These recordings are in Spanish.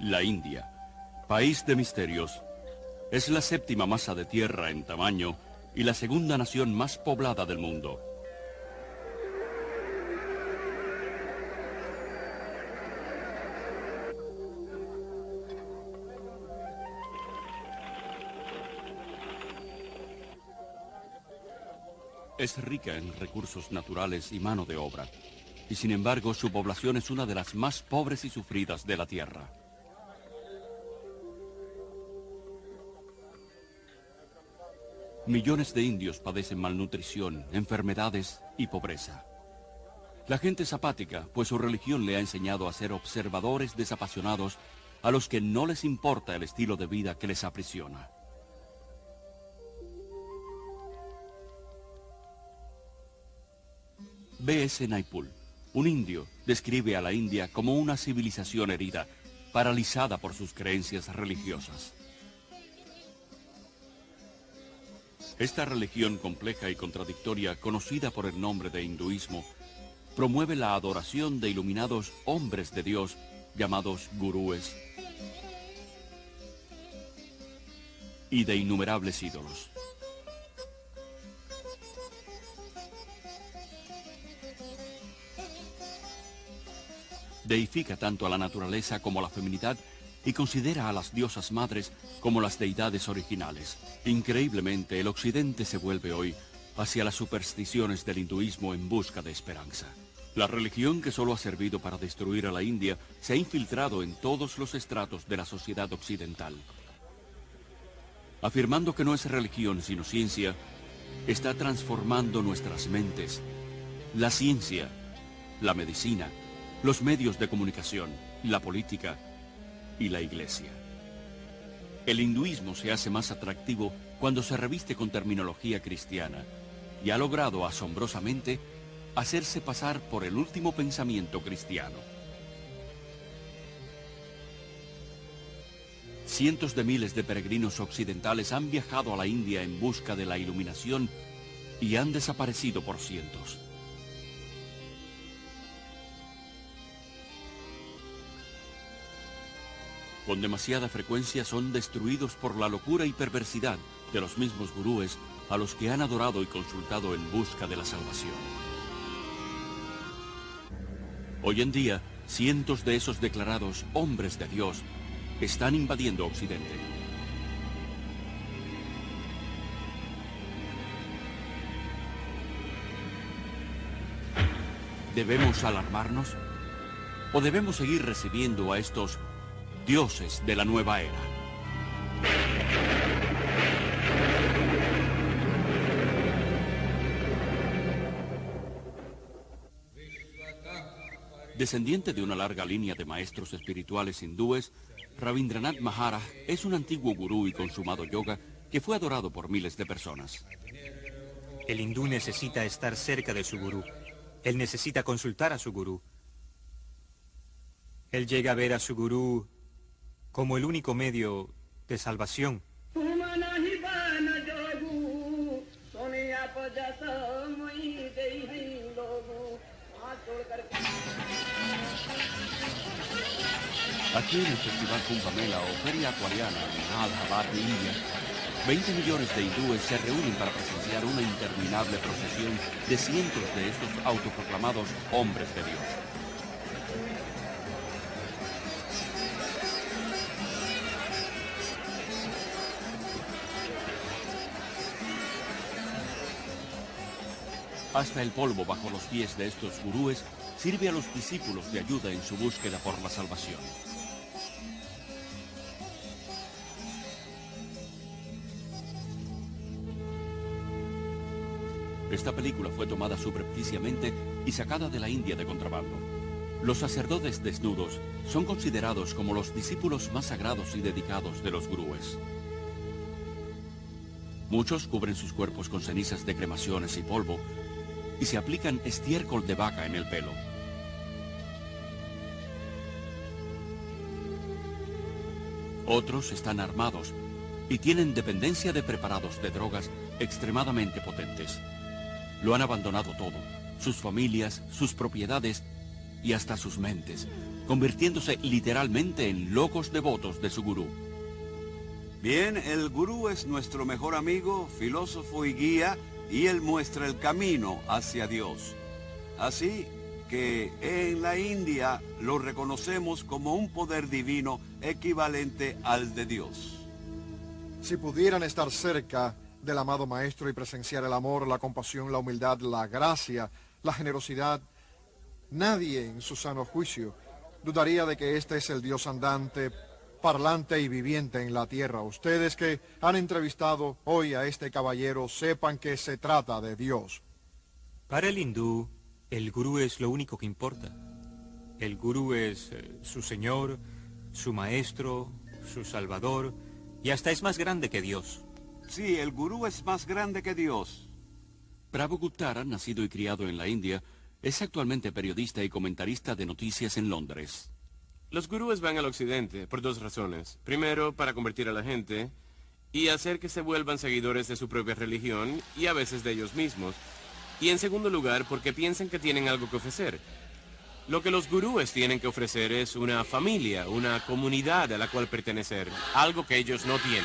La India, país de misterios, es la séptima masa de tierra en tamaño y la segunda nación más poblada del mundo. Es rica en recursos naturales y mano de obra, y sin embargo su población es una de las más pobres y sufridas de la tierra. Millones de indios padecen malnutrición, enfermedades y pobreza. La gente es apática, pues su religión le ha enseñado a ser observadores desapasionados a los que no les importa el estilo de vida que les aprisiona. B.S. Naipaul, un indio, describe a la India como una civilización herida, paralizada por sus creencias religiosas. Esta religión compleja y contradictoria, conocida por el nombre de hinduismo, promueve la adoración de iluminados hombres de Dios, llamados gurúes, y de innumerables ídolos. Deifica tanto a la naturaleza como a la feminidad y considera a las diosas madres como las deidades originales. Increíblemente, el occidente se vuelve hoy hacia las supersticiones del hinduismo en busca de esperanza. La religión que solo ha servido para destruir a la India se ha infiltrado en todos los estratos de la sociedad occidental. Afirmando que no es religión sino ciencia, está transformando nuestras mentes. La ciencia, la medicina, los medios de comunicación, la política y la iglesia. El hinduismo se hace más atractivo cuando se reviste con terminología cristiana y ha logrado asombrosamente hacerse pasar por el último pensamiento cristiano. Cientos de miles de peregrinos occidentales han viajado a la India en busca de la iluminación y han desaparecido por cientos. Con demasiada frecuencia son destruidos por la locura y perversidad de los mismos gurúes a los que han adorado y consultado en busca de la salvación. Hoy en día, cientos de esos declarados hombres de Dios están invadiendo Occidente. ¿Debemos alarmarnos? ¿O debemos seguir recibiendo a estos dioses de la nueva era? Descendiente de una larga línea de maestros espirituales hindúes, Rabindranath Maharaj es un antiguo gurú y consumado yoga que fue adorado por miles de personas. El hindú necesita estar cerca de su gurú. Él necesita consultar a su gurú. Él llega a ver a su gurú como el único medio de salvación. Aquí en el Festival Kumbh Mela o Feria Acuariana en Allahabad, India, 20 millones de hindúes se reúnen para presenciar una interminable procesión de cientos de estos autoproclamados hombres de Dios. Hasta el polvo bajo los pies de estos gurúes sirve a los discípulos de ayuda en su búsqueda por la salvación. Esta película fue tomada subrepticiamente y sacada de la India de contrabando. Los sacerdotes desnudos son considerados como los discípulos más sagrados y dedicados de los gurúes. Muchos cubren sus cuerpos con cenizas de cremaciones y polvo y se aplican estiércol de vaca en el pelo. Otros están armados y tienen dependencia de preparados de drogas extremadamente potentes. Lo han abandonado todo, sus familias, sus propiedades y hasta sus mentes, convirtiéndose literalmente en locos devotos de su gurú. Bien, el gurú es nuestro mejor amigo, filósofo y guía, y él muestra el camino hacia Dios. Así que en la India lo reconocemos como un poder divino equivalente al de Dios. Si pudieran estar cerca del amado Maestro y presenciar el amor, la compasión, la humildad, la gracia, la generosidad, nadie en su sano juicio dudaría de que este es el Dios andante, parlante y viviente en la tierra. Ustedes que han entrevistado hoy a este caballero sepan que se trata de Dios. Para el hindú, el gurú es lo único que importa. El gurú es su señor, su maestro, su salvador, y hasta es más grande que Dios. Sí, el gurú es más grande que Dios. Prabhu Guptara, nacido y criado en la India, es actualmente periodista y comentarista de noticias en Londres. Los gurúes van al occidente por dos razones. Primero, para convertir a la gente y hacer que se vuelvan seguidores de su propia religión y a veces de ellos mismos. Y en segundo lugar, porque piensan que tienen algo que ofrecer. Lo que los gurúes tienen que ofrecer es una familia, una comunidad a la cual pertenecer, algo que ellos no tienen.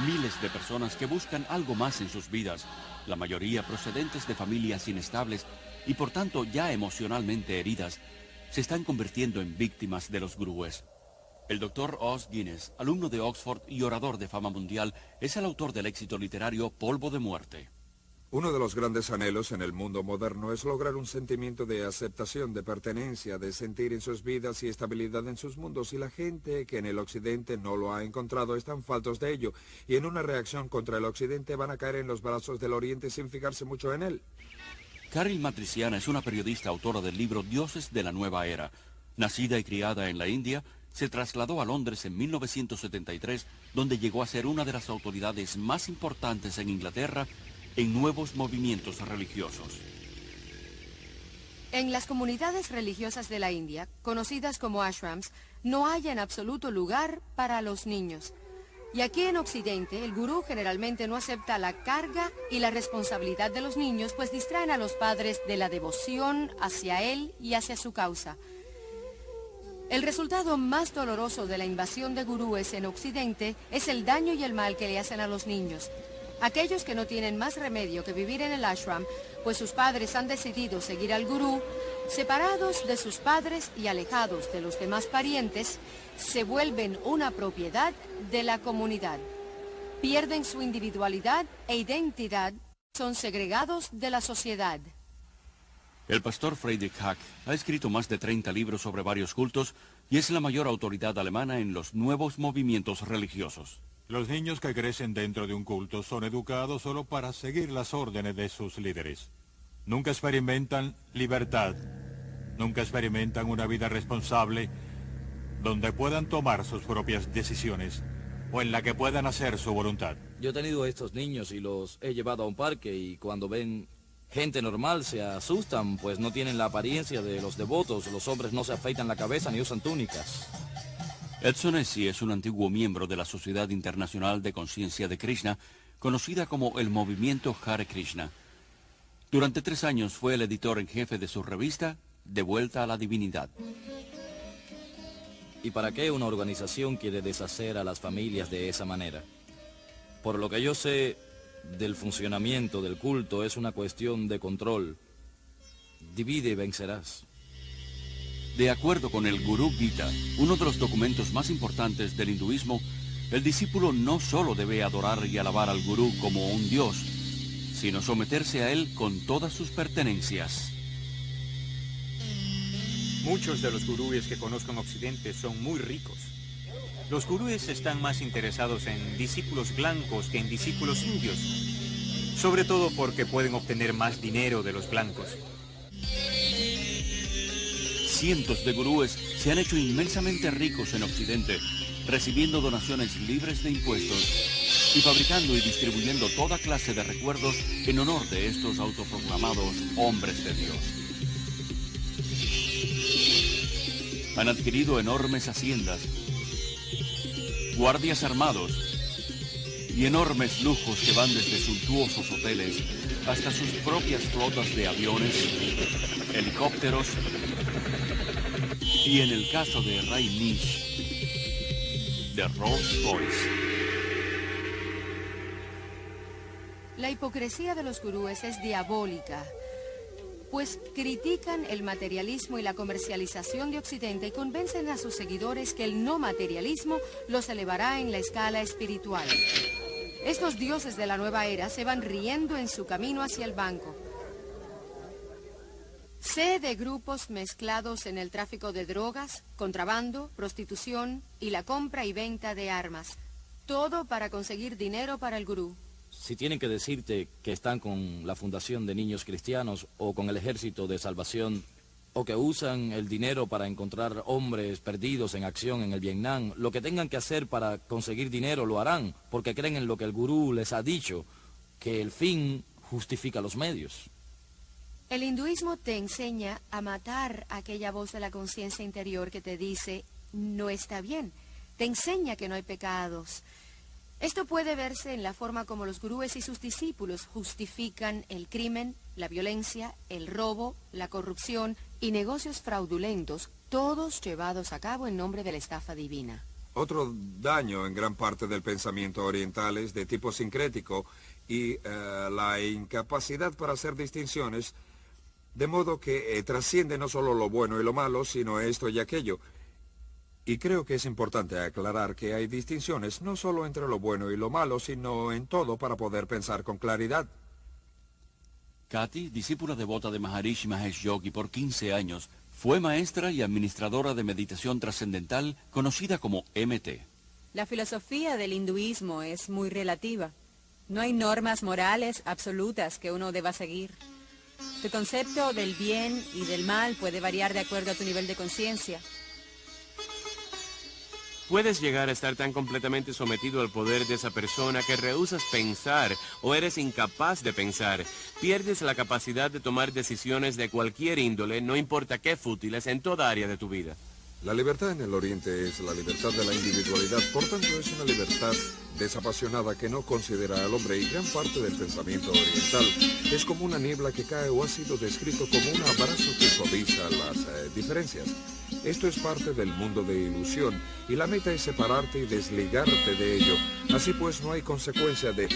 Miles de personas que buscan algo más en sus vidas, la mayoría procedentes de familias inestables y por tanto ya emocionalmente heridas, se están convirtiendo en víctimas de los gurúes. El Dr. Os Guinness, alumno de Oxford y orador de fama mundial, es el autor del éxito literario Polvo de Muerte. Uno de los grandes anhelos en el mundo moderno es lograr un sentimiento de aceptación, de pertenencia, de sentir en sus vidas y estabilidad en sus mundos, y la gente que en el occidente no lo ha encontrado están faltos de ello, y en una reacción contra el occidente van a caer en los brazos del oriente sin fijarse mucho en él. Caril Matriciana es una periodista autora del libro Dioses de la Nueva Era. Nacida y criada en la India, se trasladó a Londres en 1973, donde llegó a ser una de las autoridades más importantes en Inglaterra en nuevos movimientos religiosos. En las comunidades religiosas de la India, conocidas como ashrams, no hay en absoluto lugar para los niños. Y aquí en Occidente, el gurú generalmente no acepta la carga y la responsabilidad de los niños, pues distraen a los padres de la devoción hacia él y hacia su causa. El resultado más doloroso de la invasión de gurúes en Occidente es el daño y el mal que le hacen a los niños. Aquellos que no tienen más remedio que vivir en el ashram, pues sus padres han decidido seguir al gurú, separados de sus padres y alejados de los demás parientes, se vuelven una propiedad de la comunidad. Pierden su individualidad e identidad, son segregados de la sociedad. El pastor Friedrich Hack ha escrito más de 30 libros sobre varios cultos y es la mayor autoridad alemana en los nuevos movimientos religiosos. Los niños que crecen dentro de un culto son educados solo para seguir las órdenes de sus líderes. Nunca experimentan libertad, nunca experimentan una vida responsable donde puedan tomar sus propias decisiones o en la que puedan hacer su voluntad. Yo he tenido a estos niños y los he llevado a un parque y cuando ven gente normal se asustan, pues no tienen la apariencia de los devotos. Los hombres no se afeitan la cabeza ni usan túnicas. Edson Essi es un antiguo miembro de la Sociedad Internacional de Conciencia de Krishna, conocida como el Movimiento Hare Krishna. Durante 3 años fue el editor en jefe de su revista, De Vuelta a la Divinidad. ¿Y para qué una organización quiere deshacer a las familias de esa manera? Por lo que yo sé del funcionamiento del culto, es una cuestión de control. Divide y vencerás. De acuerdo con el Gurú Gita, uno de los documentos más importantes del hinduismo, el discípulo no solo debe adorar y alabar al gurú como un dios, sino someterse a él con todas sus pertenencias. Muchos de los gurúes que conozco en Occidente son muy ricos. Los gurúes están más interesados en discípulos blancos que en discípulos indios, sobre todo porque pueden obtener más dinero de los blancos. Cientos de gurúes se han hecho inmensamente ricos en Occidente, recibiendo donaciones libres de impuestos y fabricando y distribuyendo toda clase de recuerdos en honor de estos autoproclamados hombres de Dios. Han adquirido enormes haciendas, guardias armados y enormes lujos que van desde suntuosos hoteles hasta sus propias flotas de aviones, helicópteros y, en el caso de Ray Nish, de Rolls Royce. La hipocresía de los gurúes es diabólica, pues critican el materialismo y la comercialización de Occidente y convencen a sus seguidores que el no materialismo los elevará en la escala espiritual. Estos dioses de la nueva era se van riendo en su camino hacia el banco. Sé de grupos mezclados en el tráfico de drogas, contrabando, prostitución y la compra y venta de armas. Todo para conseguir dinero para el gurú. Si tienen que decirte que están con la Fundación de Niños Cristianos o con el Ejército de Salvación, o que usan el dinero para encontrar hombres perdidos en acción en el Vietnam, lo que tengan que hacer para conseguir dinero lo harán, porque creen en lo que el gurú les ha dicho, que el fin justifica los medios. El hinduismo te enseña a matar aquella voz de la conciencia interior que te dice, no está bien. Te enseña que no hay pecados. Esto puede verse en la forma como los gurúes y sus discípulos justifican el crimen, la violencia, el robo, la corrupción y negocios fraudulentos, todos llevados a cabo en nombre de la estafa divina. Otro daño en gran parte del pensamiento oriental es de tipo sincrético y la incapacidad para hacer distinciones, de modo que trasciende no solo lo bueno y lo malo, sino esto y aquello. Y creo que es importante aclarar que hay distinciones no solo entre lo bueno y lo malo, sino en todo para poder pensar con claridad. Kathy, discípula devota de Maharishi Mahesh Yogi por 15 años, fue maestra y administradora de meditación trascendental conocida como MT. La filosofía del hinduismo es muy relativa. No hay normas morales absolutas que uno deba seguir. Tu concepto del bien y del mal puede variar de acuerdo a tu nivel de conciencia. Puedes llegar a estar tan completamente sometido al poder de esa persona que rehusas pensar o eres incapaz de pensar. Pierdes la capacidad de tomar decisiones de cualquier índole, no importa qué fútiles, en toda área de tu vida. La libertad en el Oriente es la libertad de la individualidad, por tanto es una libertad desapasionada que no considera al hombre, y gran parte del pensamiento oriental es como una niebla que cae o ha sido descrito como un abrazo que suaviza las diferencias. Esto es parte del mundo de ilusión y la meta es separarte y desligarte de ello. Así pues no hay consecuencia de,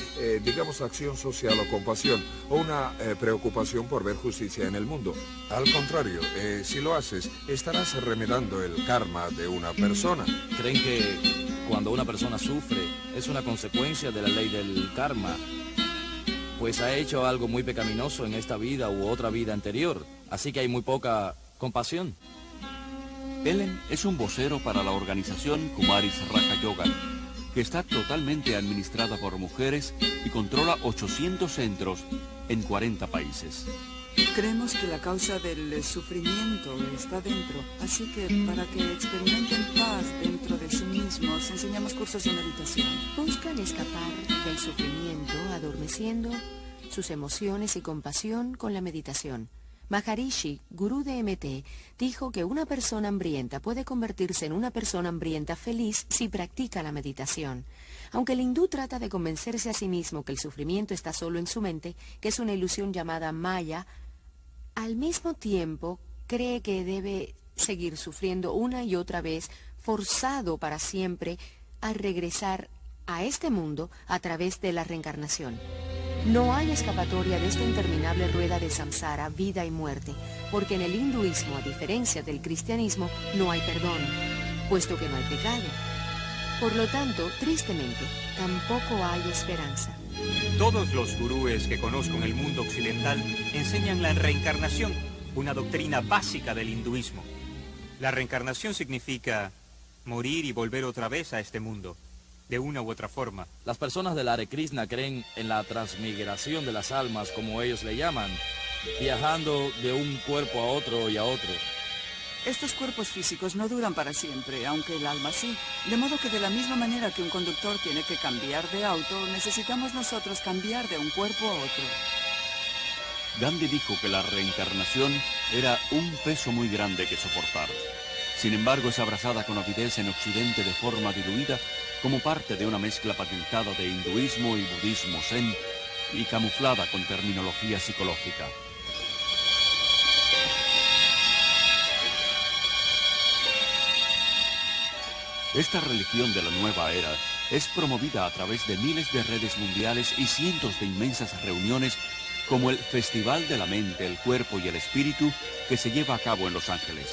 digamos, acción social o compasión o una preocupación por ver justicia en el mundo. Al contrario, si lo haces, estarás remedando el karma de una persona. ¿Creen que cuando una persona sufre es una consecuencia de la ley del karma? Pues ha hecho algo muy pecaminoso en esta vida u otra vida anterior, así que hay muy poca compasión. Ellen es un vocero para la organización Kumaris Raja Yoga, que está totalmente administrada por mujeres y controla 800 centros en 40 países. Creemos que la causa del sufrimiento está dentro, así que para que experimenten paz dentro de sí mismos, enseñamos cursos de meditación. Buscan escapar del sufrimiento adormeciendo sus emociones y compasión con la meditación. Maharishi, gurú de MT, dijo que una persona hambrienta puede convertirse en una persona hambrienta feliz si practica la meditación. Aunque el hindú trata de convencerse a sí mismo que el sufrimiento está solo en su mente, que es una ilusión llamada Maya, al mismo tiempo cree que debe seguir sufriendo una y otra vez, forzado para siempre a regresar a este mundo a través de la reencarnación. No hay escapatoria de esta interminable rueda de samsara, vida y muerte, porque en el hinduismo, a diferencia del cristianismo, no hay perdón, puesto que no hay pecado. Por lo tanto, tristemente, tampoco hay esperanza. Todos los gurúes que conozco en el mundo occidental enseñan la reencarnación, una doctrina básica del hinduismo. La reencarnación significa morir y volver otra vez a este mundo, de una u otra forma. Las personas del Hare Krishna creen en la transmigración de las almas, como ellos le llaman, viajando de un cuerpo a otro y a otro. Estos cuerpos físicos no duran para siempre, aunque el alma sí. De modo que de la misma manera que un conductor tiene que cambiar de auto, necesitamos nosotros cambiar de un cuerpo a otro. Gandhi dijo que la reencarnación era un peso muy grande que soportar. Sin embargo, es abrazada con avidez en Occidente de forma diluida como parte de una mezcla patentada de hinduismo y budismo zen y camuflada con terminología psicológica. Esta religión de la nueva era es promovida a través de miles de redes mundiales y cientos de inmensas reuniones como el Festival de la Mente, el Cuerpo y el Espíritu que se lleva a cabo en Los Ángeles.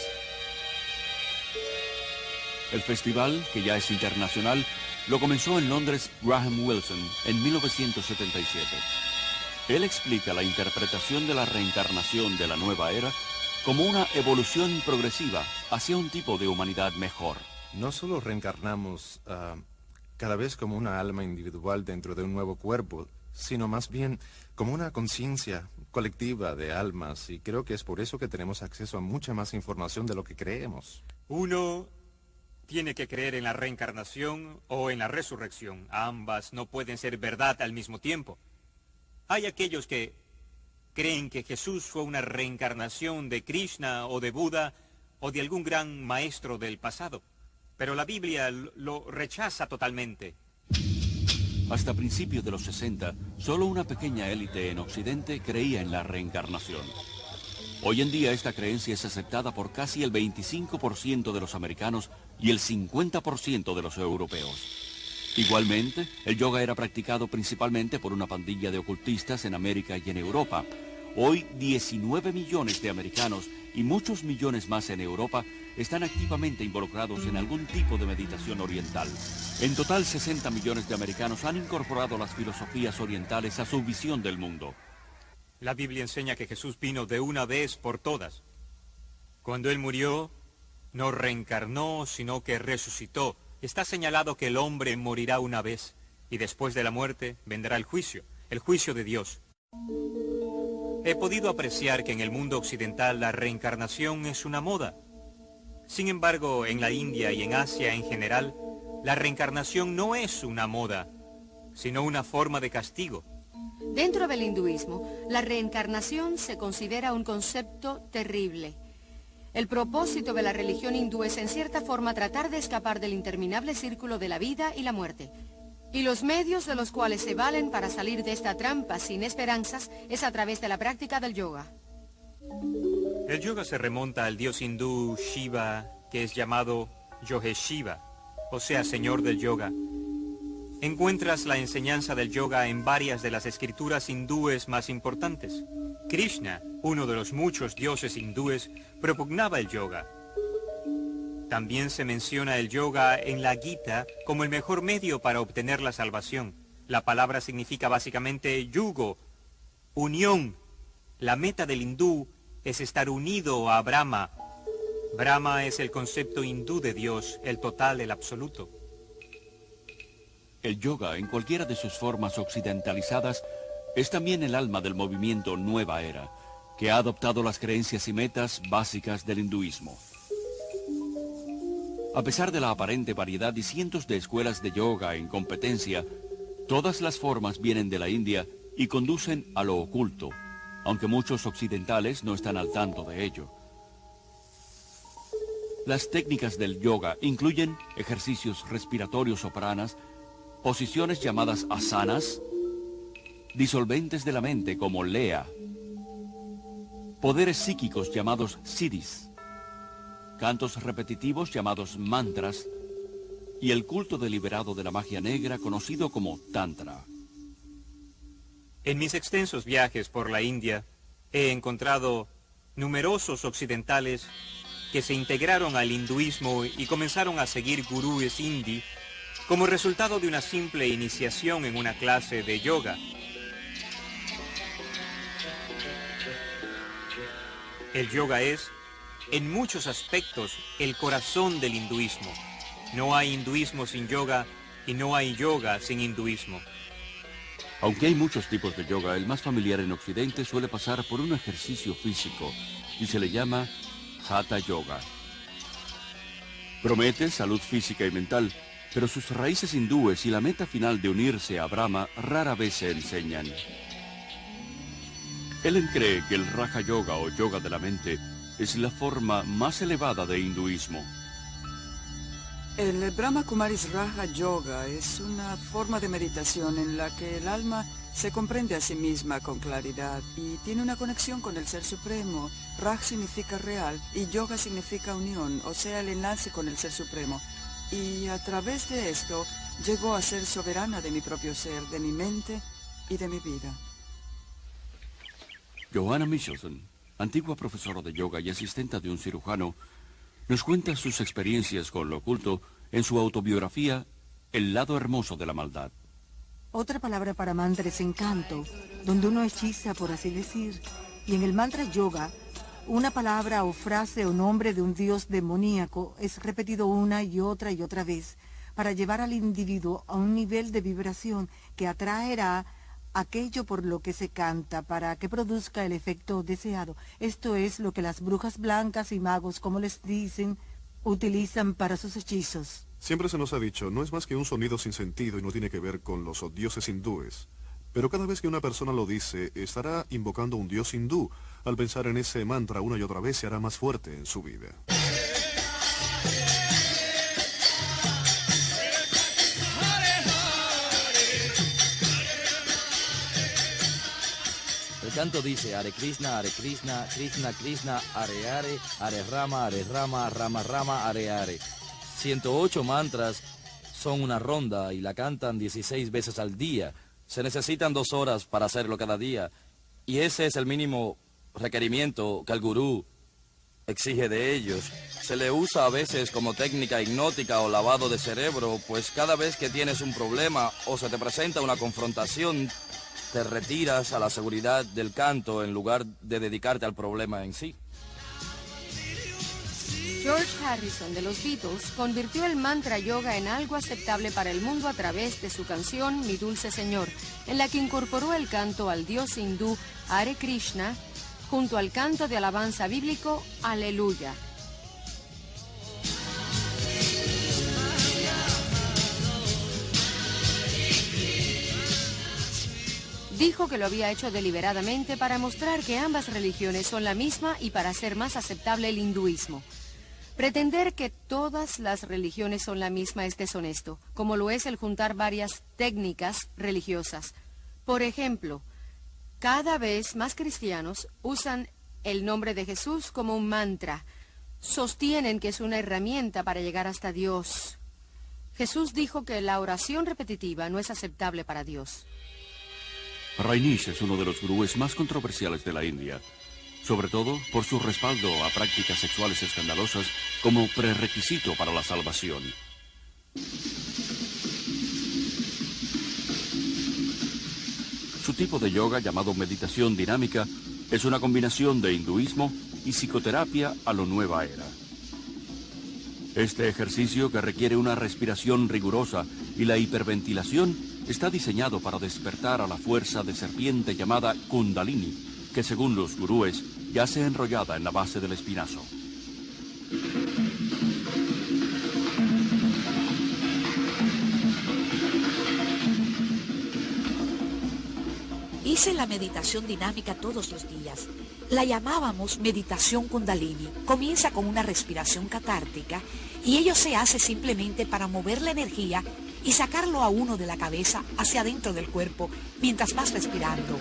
El festival, que ya es internacional, lo comenzó en Londres Graham Wilson en 1977. Él explica la interpretación de la reencarnación de la nueva era como una evolución progresiva hacia un tipo de humanidad mejor. No solo reencarnamos cada vez como una alma individual dentro de un nuevo cuerpo, sino más bien como una conciencia colectiva de almas, y creo que es por eso que tenemos acceso a mucha más información de lo que creemos. Uno tiene que creer en la reencarnación o en la resurrección. Ambas no pueden ser verdad al mismo tiempo. Hay aquellos que creen que Jesús fue una reencarnación de Krishna o de Buda o de algún gran maestro del pasado. Pero la Biblia lo rechaza totalmente. Hasta principios de los 60, solo una pequeña élite en Occidente creía en la reencarnación. Hoy en día esta creencia es aceptada por casi el 25% de los americanos y el 50% de los europeos. Igualmente, el yoga era practicado principalmente por una pandilla de ocultistas en América y en Europa. Hoy 19 millones de americanos y muchos millones más en Europa están activamente involucrados en algún tipo de meditación oriental. En total, 60 millones de americanos han incorporado las filosofías orientales a su visión del mundo. La Biblia enseña que Jesús vino de una vez por todas. Cuando Él murió, no reencarnó, sino que resucitó. Está señalado que el hombre morirá una vez, y después de la muerte vendrá el juicio de Dios. He podido apreciar que en el mundo occidental la reencarnación es una moda. Sin embargo, en la India y en Asia en general, la reencarnación no es una moda, sino una forma de castigo. Dentro del hinduismo, la reencarnación se considera un concepto terrible. El propósito de la religión hindú es en cierta forma tratar de escapar del interminable círculo de la vida y la muerte. Y los medios de los cuales se valen para salir de esta trampa sin esperanzas es a través de la práctica del yoga. El yoga se remonta al dios hindú Shiva, que es llamado Yogeshiva, o sea, señor del yoga. Encuentras la enseñanza del yoga en varias de las escrituras hindúes más importantes. Krishna, uno de los muchos dioses hindúes, propugnaba el yoga. También se menciona el yoga en la Gita como el mejor medio para obtener la salvación. La palabra significa básicamente yugo, unión. La meta del hindú es estar unido a Brahma. Brahma es el concepto hindú de Dios, el total, el absoluto. El yoga, en cualquiera de sus formas occidentalizadas, es también el alma del movimiento Nueva Era, que ha adoptado las creencias y metas básicas del hinduismo. A pesar de la aparente variedad y cientos de escuelas de yoga en competencia, todas las formas vienen de la India y conducen a lo oculto, aunque muchos occidentales no están al tanto de ello. Las técnicas del yoga incluyen ejercicios respiratorios o pranas, posiciones llamadas asanas, disolventes de la mente como lea, poderes psíquicos llamados siddhis, cantos repetitivos llamados mantras y el culto deliberado de la magia negra conocido como tantra. En mis extensos viajes por la India, he encontrado numerosos occidentales que se integraron al hinduismo y comenzaron a seguir gurúes hindi como resultado de una simple iniciación en una clase de yoga. El yoga es, en muchos aspectos, el corazón del hinduismo. No hay hinduismo sin yoga y no hay yoga sin hinduismo. Aunque hay muchos tipos de yoga, el más familiar en Occidente suele pasar por un ejercicio físico y se le llama Hatha Yoga. Promete salud física y mental, pero sus raíces hindúes y la meta final de unirse a Brahma rara vez se enseñan. Ellen cree que el Raja Yoga o yoga de la mente es la forma más elevada de hinduismo. El Brahma Kumaris Raja Yoga es una forma de meditación en la que el alma se comprende a sí misma con claridad y tiene una conexión con el Ser Supremo. Raj significa real y yoga significa unión, o sea, el enlace con el Ser Supremo. Y a través de esto llego a ser soberana de mi propio ser, de mi mente y de mi vida. Johanna Michelson, antigua profesora de yoga y asistente de un cirujano, nos cuenta sus experiencias con lo oculto en su autobiografía El lado hermoso de la maldad. Otra palabra para mantra es encanto, donde uno hechiza, por así decir. Y en el mantra yoga, una palabra o frase o nombre de un dios demoníaco es repetido una y otra vez para llevar al individuo a un nivel de vibración que atraerá aquello por lo que se canta para que produzca el efecto deseado. Esto es lo que las brujas blancas y magos, como les dicen, utilizan para sus hechizos. Siempre se nos ha dicho, no es más que un sonido sin sentido y no tiene que ver con los dioses hindúes. Pero cada vez que una persona lo dice, estará invocando a un dios hindú. Al pensar en ese mantra una y otra vez, se hará más fuerte en su vida. El canto dice, Hare Krishna, Krishna Krishna, Hare Hare, Hare Rama, Rama Rama, Hare Hare. 108 mantras son una ronda y la cantan 16 veces al día. Se necesitan 2 horas para hacerlo cada día. Y ese es el mínimo requerimiento que el gurú exige de ellos. Se le usa a veces como técnica hipnótica o lavado de cerebro, pues cada vez que tienes un problema o se te presenta una confrontación, te retiras a la seguridad del canto en lugar de dedicarte al problema en sí. George Harrison de los Beatles convirtió el mantra yoga en algo aceptable para el mundo a través de su canción Mi Dulce Señor, en la que incorporó el canto al dios hindú Hare Krishna junto al canto de alabanza bíblico Aleluya. Dijo que lo había hecho deliberadamente para mostrar que ambas religiones son la misma y para hacer más aceptable el hinduismo. Pretender que todas las religiones son la misma es deshonesto, como lo es el juntar varias técnicas religiosas. Por ejemplo, cada vez más cristianos usan el nombre de Jesús como un mantra. Sostienen que es una herramienta para llegar hasta Dios. Jesús dijo que la oración repetitiva no es aceptable para Dios. Rajneesh es uno de los gurúes más controversiales de la India, sobre todo por su respaldo a prácticas sexuales escandalosas como prerequisito para la salvación. Su tipo de yoga, llamado meditación dinámica, es una combinación de hinduismo y psicoterapia a lo nueva era. Este ejercicio, que requiere una respiración rigurosa y la hiperventilación, está diseñado para despertar a la fuerza de serpiente llamada Kundalini, que según los gurúes yace enrollada en la base del espinazo. Hice la meditación dinámica todos los días. La llamábamos meditación Kundalini. Comienza con una respiración catártica y ello se hace simplemente para mover la energía y sacarlo a uno de la cabeza hacia adentro del cuerpo mientras vas respirando.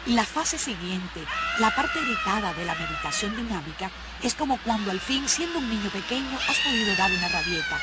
La fase siguiente, la parte irritada de la meditación dinámica, es como cuando al fin, siendo un niño pequeño, has podido dar una rabieta.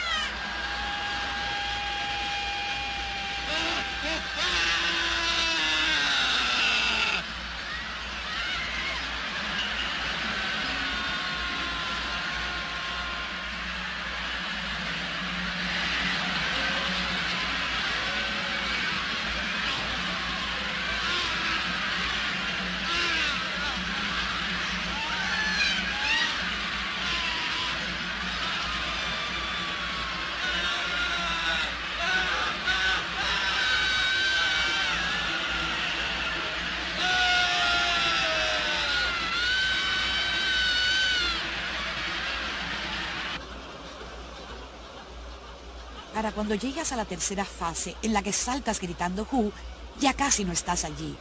Para cuando llegas a la tercera fase, en la que saltas gritando Hu, ya casi no estás allí.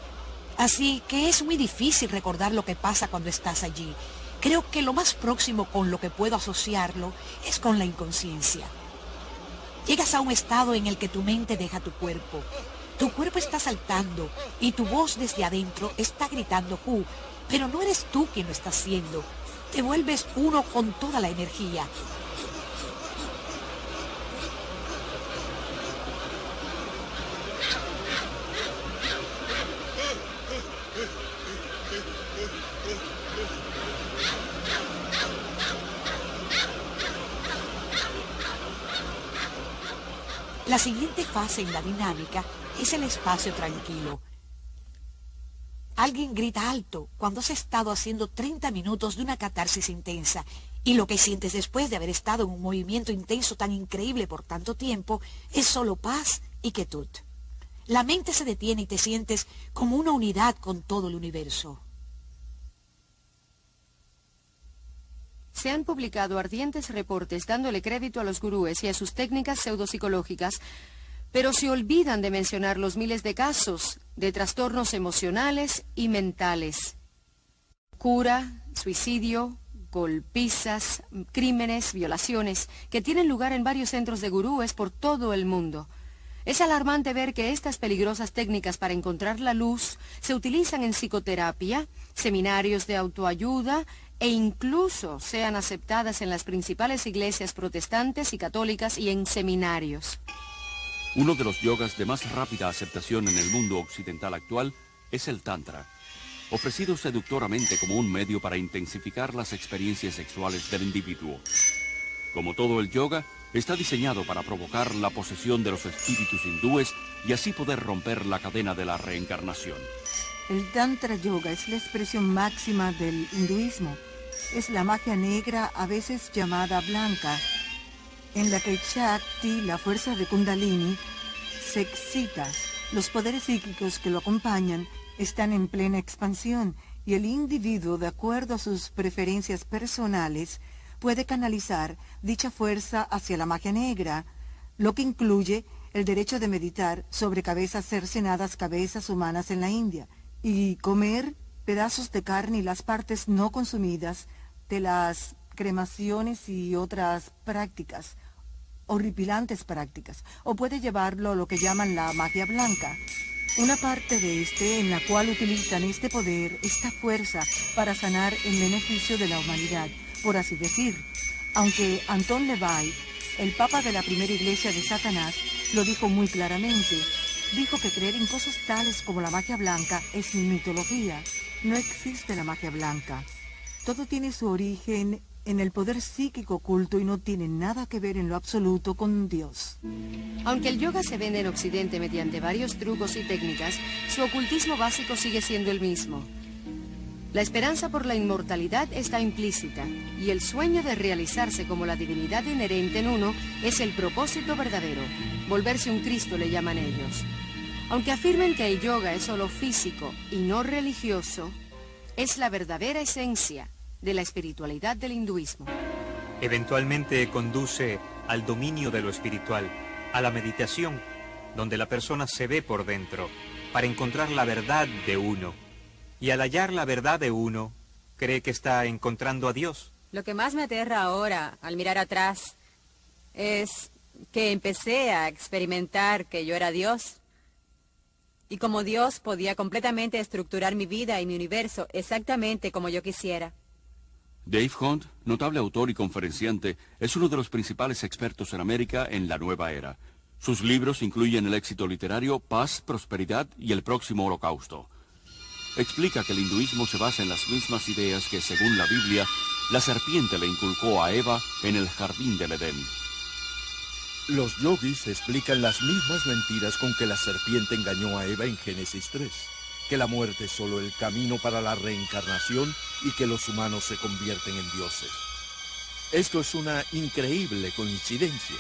Así que es muy difícil recordar lo que pasa cuando estás allí. Creo que lo más próximo con lo que puedo asociarlo es con la inconsciencia. Llegas a un estado en el que tu mente deja tu cuerpo. Tu cuerpo está saltando y tu voz desde adentro está gritando Hu, pero no eres tú quien lo está haciendo. Te vuelves uno con toda la energía. La siguiente fase en la dinámica es el espacio tranquilo. Alguien grita alto cuando has estado haciendo 30 minutos de una catarsis intensa y lo que sientes después de haber estado en un movimiento intenso tan increíble por tanto tiempo es solo paz y quietud. La mente se detiene y te sientes como una unidad con todo el universo. Se han publicado ardientes reportes dándole crédito a los gurúes y a sus técnicas pseudopsicológicas, pero se olvidan de mencionar los miles de casos de trastornos emocionales y mentales. Cura, suicidio, golpizas, crímenes, violaciones, que tienen lugar en varios centros de gurúes por todo el mundo. Es alarmante ver que estas peligrosas técnicas para encontrar la luz se utilizan en psicoterapia, seminarios de autoayuda, e incluso sean aceptadas en las principales iglesias protestantes y católicas y en seminarios. Uno de los yogas de más rápida aceptación en el mundo occidental actual es el Tantra, ofrecido seductoramente como un medio para intensificar las experiencias sexuales del individuo. Como todo el yoga, está diseñado para provocar la posesión de los espíritus hindúes y así poder romper la cadena de la reencarnación. El Tantra Yoga es la expresión máxima del hinduismo. Es la magia negra, a veces llamada blanca, en la que Shakti, la fuerza de Kundalini, se excita. Los poderes psíquicos que lo acompañan están en plena expansión y el individuo, de acuerdo a sus preferencias personales, puede canalizar dicha fuerza hacia la magia negra, lo que incluye el derecho de meditar sobre cabezas cercenadas, cabezas humanas en la India, y comer pedazos de carne y las partes no consumidas de las cremaciones y otras prácticas, horripilantes prácticas, o puede llevarlo a lo que llaman la magia blanca, una parte de en la cual utilizan este poder, esta fuerza, para sanar en beneficio de la humanidad, por así decir. Aunque Anton LaVey, el papa de la primera iglesia de Satanás, lo dijo muy claramente. Dijo que creer en cosas tales como la magia blanca es mitología. No existe la magia blanca. Todo tiene su origen en el poder psíquico oculto y no tiene nada que ver en lo absoluto con Dios. Aunque el yoga se vende en Occidente mediante varios trucos y técnicas, su ocultismo básico sigue siendo el mismo. La esperanza por la inmortalidad está implícita y el sueño de realizarse como la divinidad inherente en uno es el propósito verdadero. Volverse un Cristo le llaman ellos. Aunque afirmen que el yoga es solo físico y no religioso, es la verdadera esencia de la espiritualidad del hinduismo. Eventualmente conduce al dominio de lo espiritual, a la meditación, donde la persona se ve por dentro para encontrar la verdad de uno. Y al hallar la verdad de uno, cree que está encontrando a Dios. Lo que más me aterra ahora, al mirar atrás, es que empecé a experimentar que yo era Dios. Y como Dios podía completamente estructurar mi vida y mi universo exactamente como yo quisiera. Dave Hunt, notable autor y conferenciante, es uno de los principales expertos en América en la nueva era. Sus libros incluyen el éxito literario Paz, Prosperidad y el próximo Holocausto. Explica que el hinduismo se basa en las mismas ideas que, según la Biblia, la serpiente le inculcó a Eva en el jardín del Edén. Los yogis explican las mismas mentiras con que la serpiente engañó a Eva en Génesis 3. Que la muerte es solo el camino para la reencarnación y que los humanos se convierten en dioses. Esto es una increíble coincidencia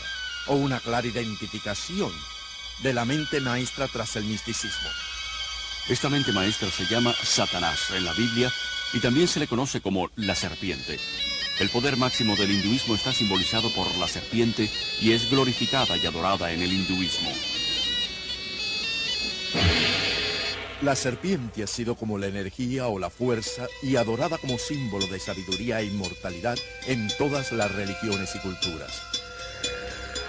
o una clara identificación de la mente maestra tras el misticismo. Esta mente maestra se llama Satanás en la Biblia y también se le conoce como la serpiente. El poder máximo del hinduismo está simbolizado por la serpiente y es glorificada y adorada en el hinduismo. La serpiente ha sido como la energía o la fuerza y adorada como símbolo de sabiduría e inmortalidad en todas las religiones y culturas.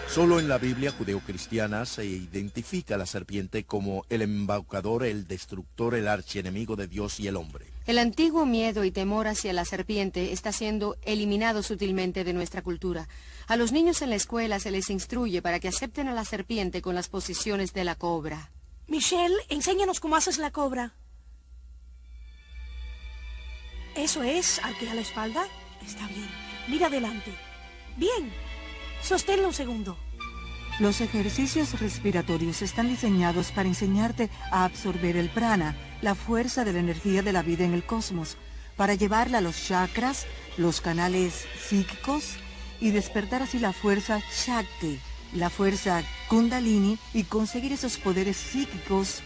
Solo en la Biblia judeocristiana se identifica a la serpiente como el embaucador, el destructor, el archienemigo de Dios y el hombre. El antiguo miedo y temor hacia la serpiente está siendo eliminado sutilmente de nuestra cultura. A los niños en la escuela se les instruye para que acepten a la serpiente con las posiciones de la cobra. Michelle, enséñanos cómo haces la cobra. Eso es, arquea la espalda. Está bien. Mira adelante. Bien. Sosténlo un segundo. Los ejercicios respiratorios están diseñados para enseñarte a absorber el prana, la fuerza de la energía de la vida en el cosmos, para llevarla a los chakras, los canales psíquicos, y despertar así la fuerza Shakti, la fuerza Kundalini, y conseguir esos poderes psíquicos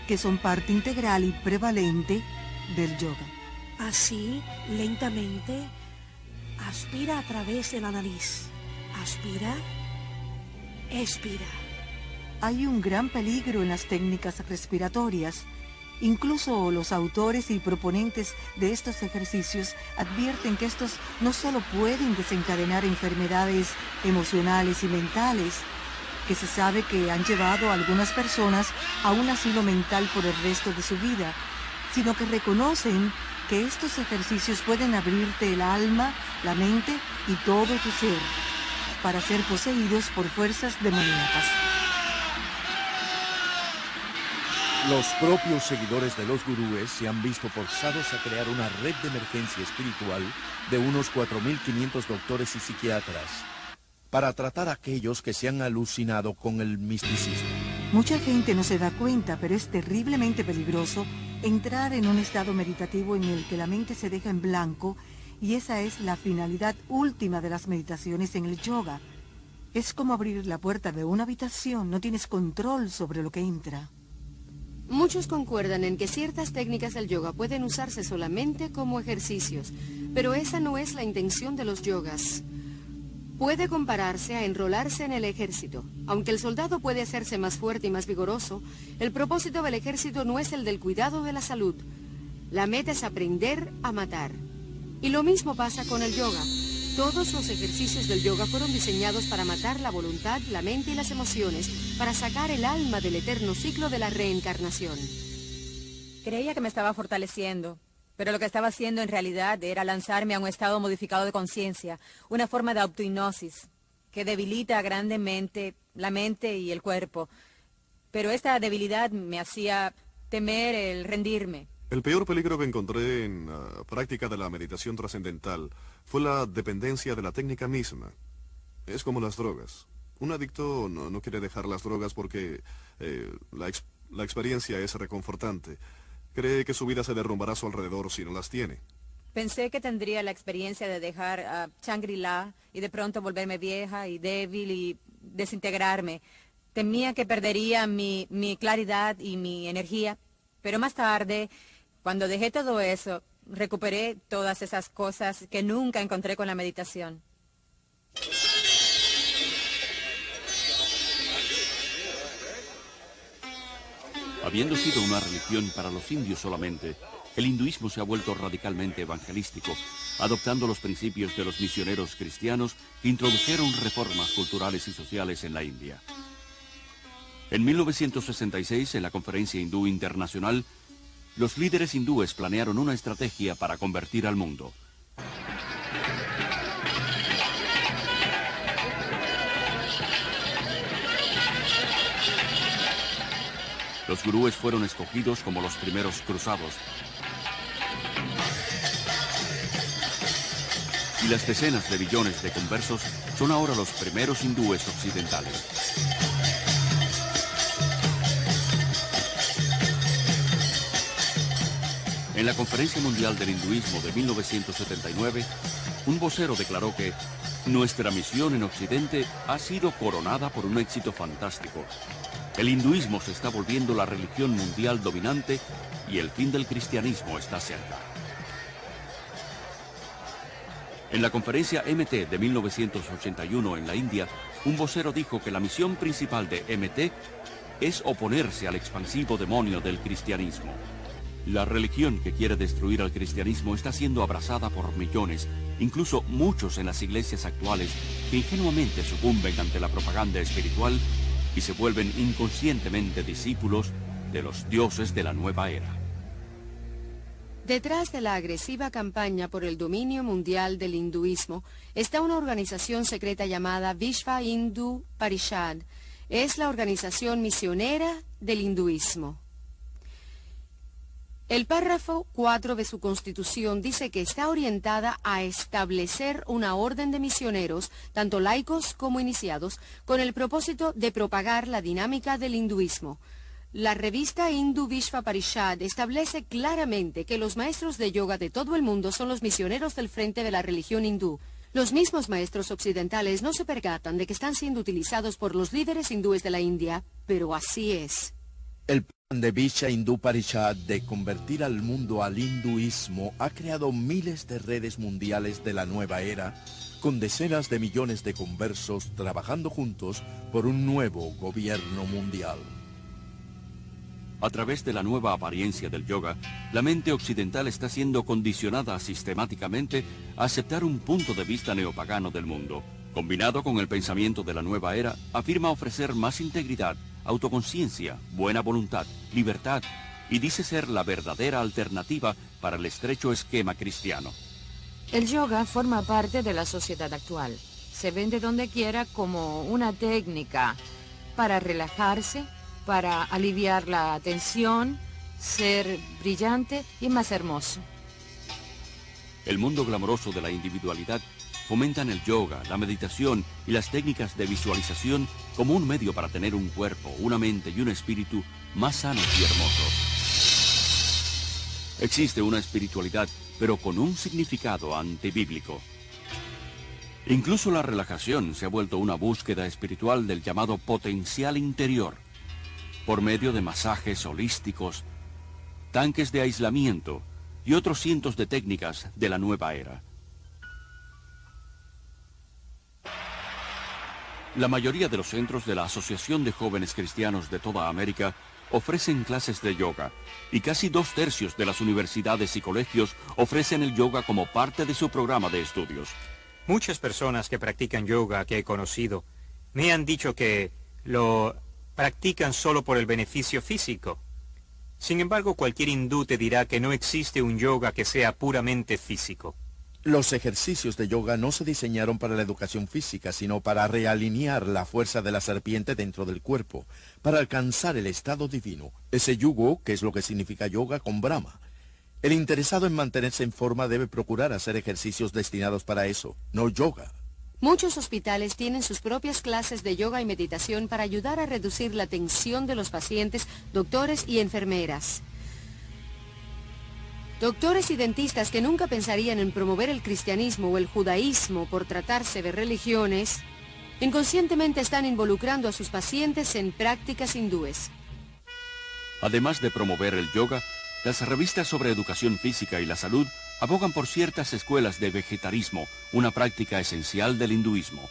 que son parte integral y prevalente del yoga. Así, lentamente, aspira a través de la nariz. Aspira, expira. Hay un gran peligro en las técnicas respiratorias. Incluso los autores y proponentes de estos ejercicios advierten que estos no solo pueden desencadenar enfermedades emocionales y mentales, que se sabe que han llevado a algunas personas a un asilo mental por el resto de su vida, sino que reconocen que estos ejercicios pueden abrirte el alma, la mente y todo tu ser, para ser poseídos por fuerzas demoníacas. Los propios seguidores de los gurúes se han visto forzados a crear una red de emergencia espiritual de unos 4.500 doctores y psiquiatras para tratar a aquellos que se han alucinado con el misticismo. Mucha gente no se da cuenta, pero es terriblemente peligroso entrar en un estado meditativo en el que la mente se deja en blanco, y esa es la finalidad última de las meditaciones en el yoga. Es como abrir la puerta de una habitación, no tienes control sobre lo que entra. Muchos concuerdan en que ciertas técnicas del yoga pueden usarse solamente como ejercicios, pero esa no es la intención de los yogas. Puede compararse a enrolarse en el ejército. Aunque el soldado puede hacerse más fuerte y más vigoroso, el propósito del ejército no es el del cuidado de la salud. La meta es aprender a matar. Y lo mismo pasa con el yoga. Todos los ejercicios del yoga fueron diseñados para matar la voluntad, la mente y las emociones, para sacar el alma del eterno ciclo de la reencarnación. Creía que me estaba fortaleciendo, pero lo que estaba haciendo en realidad era lanzarme a un estado modificado de conciencia, una forma de autohipnosis que debilita grandemente la mente y el cuerpo. Pero esta debilidad me hacía temer el rendirme. El peor peligro que encontré en la práctica de la meditación trascendental fue la dependencia de la técnica misma. Es como las drogas. Un adicto no quiere dejar las drogas porque la experiencia es reconfortante. Cree que su vida se derrumbará a su alrededor si no las tiene. Pensé que tendría la experiencia de dejar Shangri-La y de pronto volverme vieja y débil y desintegrarme. Temía que perdería mi claridad y mi energía, pero más tarde, cuando dejé todo eso, recuperé todas esas cosas que nunca encontré con la meditación. Habiendo sido una religión para los indios solamente, el hinduismo se ha vuelto radicalmente evangelístico, adoptando los principios de los misioneros cristianos que introdujeron reformas culturales y sociales en la India. En 1966, en la Conferencia Hindú Internacional, los líderes hindúes planearon una estrategia para convertir al mundo. Los gurúes fueron escogidos como los primeros cruzados. Y las decenas de billones de conversos son ahora los primeros hindúes occidentales. En la Conferencia Mundial del Hinduismo de 1979, un vocero declaró que nuestra misión en Occidente ha sido coronada por un éxito fantástico. El hinduismo se está volviendo la religión mundial dominante y el fin del cristianismo está cerca. En la conferencia MT de 1981 en la India, un vocero dijo que la misión principal de MT es oponerse al expansivo demonio del cristianismo. La religión que quiere destruir al cristianismo está siendo abrazada por millones, incluso muchos en las iglesias actuales, que ingenuamente sucumben ante la propaganda espiritual y se vuelven inconscientemente discípulos de los dioses de la nueva era. Detrás de la agresiva campaña por el dominio mundial del hinduismo está una organización secreta llamada Vishva Hindu Parishad. Es la organización misionera del hinduismo. El párrafo 4 de su Constitución dice que está orientada a establecer una orden de misioneros, tanto laicos como iniciados, con el propósito de propagar la dinámica del hinduismo. La revista Hindu Vishva Parishad establece claramente que los maestros de yoga de todo el mundo son los misioneros del frente de la religión hindú. Los mismos maestros occidentales no se percatan de que están siendo utilizados por los líderes hindúes de la India, pero así es. El plan de Vishva Hindu Parishad de convertir al mundo al hinduismo ha creado miles de redes mundiales de la nueva era, con decenas de millones de conversos trabajando juntos por un nuevo gobierno mundial. A través de la nueva apariencia del yoga, la mente occidental está siendo condicionada sistemáticamente a aceptar un punto de vista neopagano del mundo. Combinado con el pensamiento de la nueva era, afirma ofrecer más integridad, autoconciencia, buena voluntad, libertad, y dice ser la verdadera alternativa para el estrecho esquema cristiano. El yoga forma parte de la sociedad actual. Se vende donde quiera como una técnica para relajarse, para aliviar la tensión, ser brillante y más hermoso. El mundo glamoroso de la individualidad fomentan el yoga, la meditación y las técnicas de visualización como un medio para tener un cuerpo, una mente y un espíritu más sanos y hermosos. Existe una espiritualidad, pero con un significado antibíblico. Incluso la relajación se ha vuelto una búsqueda espiritual del llamado potencial interior, por medio de masajes holísticos, tanques de aislamiento y otros cientos de técnicas de la nueva era. La mayoría de los centros de la Asociación de Jóvenes Cristianos de toda América ofrecen clases de yoga, y casi 2/3 de las universidades y colegios ofrecen el yoga como parte de su programa de estudios. Muchas personas que practican yoga que he conocido me han dicho que lo practican solo por el beneficio físico. Sin embargo, cualquier hindú te dirá que no existe un yoga que sea puramente físico. Los ejercicios de yoga no se diseñaron para la educación física, sino para realinear la fuerza de la serpiente dentro del cuerpo, para alcanzar el estado divino, ese yugo, que es lo que significa yoga, con Brahma. El interesado en mantenerse en forma debe procurar hacer ejercicios destinados para eso, no yoga. Muchos hospitales tienen sus propias clases de yoga y meditación para ayudar a reducir la tensión de los pacientes, doctores y enfermeras. Doctores y dentistas que nunca pensarían en promover el cristianismo o el judaísmo por tratarse de religiones, inconscientemente están involucrando a sus pacientes en prácticas hindúes. Además de promover el yoga, las revistas sobre educación física y la salud abogan por ciertas escuelas de vegetarismo, una práctica esencial del hinduismo.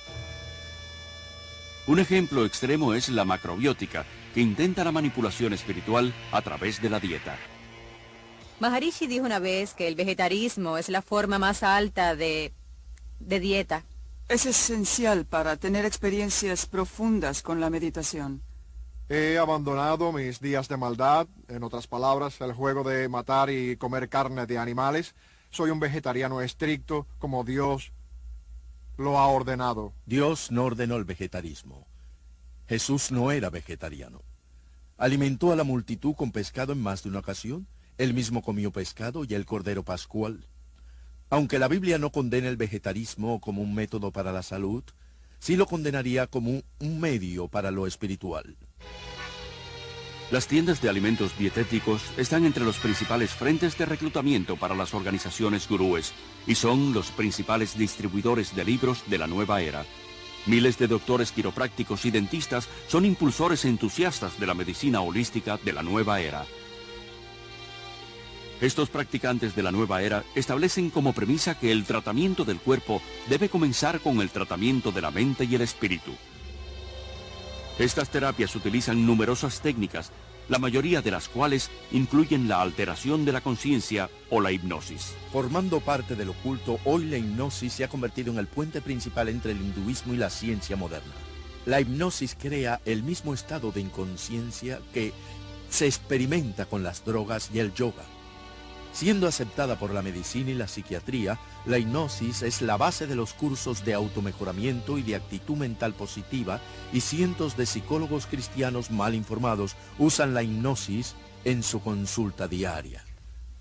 Un ejemplo extremo es la macrobiótica, que intenta la manipulación espiritual a través de la dieta. Maharishi dijo una vez que el vegetarismo es la forma más alta de dieta. Es esencial para tener experiencias profundas con la meditación. He abandonado mis días de maldad, en otras palabras, el juego de matar y comer carne de animales. Soy un vegetariano estricto, como Dios lo ha ordenado. Dios no ordenó el vegetarismo. Jesús no era vegetariano. Alimentó a la multitud con pescado en más de una ocasión. Él mismo comió pescado y el cordero pascual. Aunque la Biblia no condena el vegetarismo como un método para la salud, sí lo condenaría como un medio para lo espiritual. Las tiendas de alimentos dietéticos están entre los principales frentes de reclutamiento para las organizaciones gurúes y son los principales distribuidores de libros de la nueva era. Miles de doctores quiroprácticos y dentistas son impulsores entusiastas de la medicina holística de la nueva era. Estos practicantes de la nueva era establecen como premisa que el tratamiento del cuerpo debe comenzar con el tratamiento de la mente y el espíritu. Estas terapias utilizan numerosas técnicas, la mayoría de las cuales incluyen la alteración de la conciencia o la hipnosis. Formando parte del oculto, hoy la hipnosis se ha convertido en el puente principal entre el hinduismo y la ciencia moderna. La hipnosis crea el mismo estado de inconsciencia que se experimenta con las drogas y el yoga. Siendo aceptada por la medicina y la psiquiatría, la hipnosis es la base de los cursos de automejoramiento y de actitud mental positiva, y cientos de psicólogos cristianos mal informados usan la hipnosis en su consulta diaria.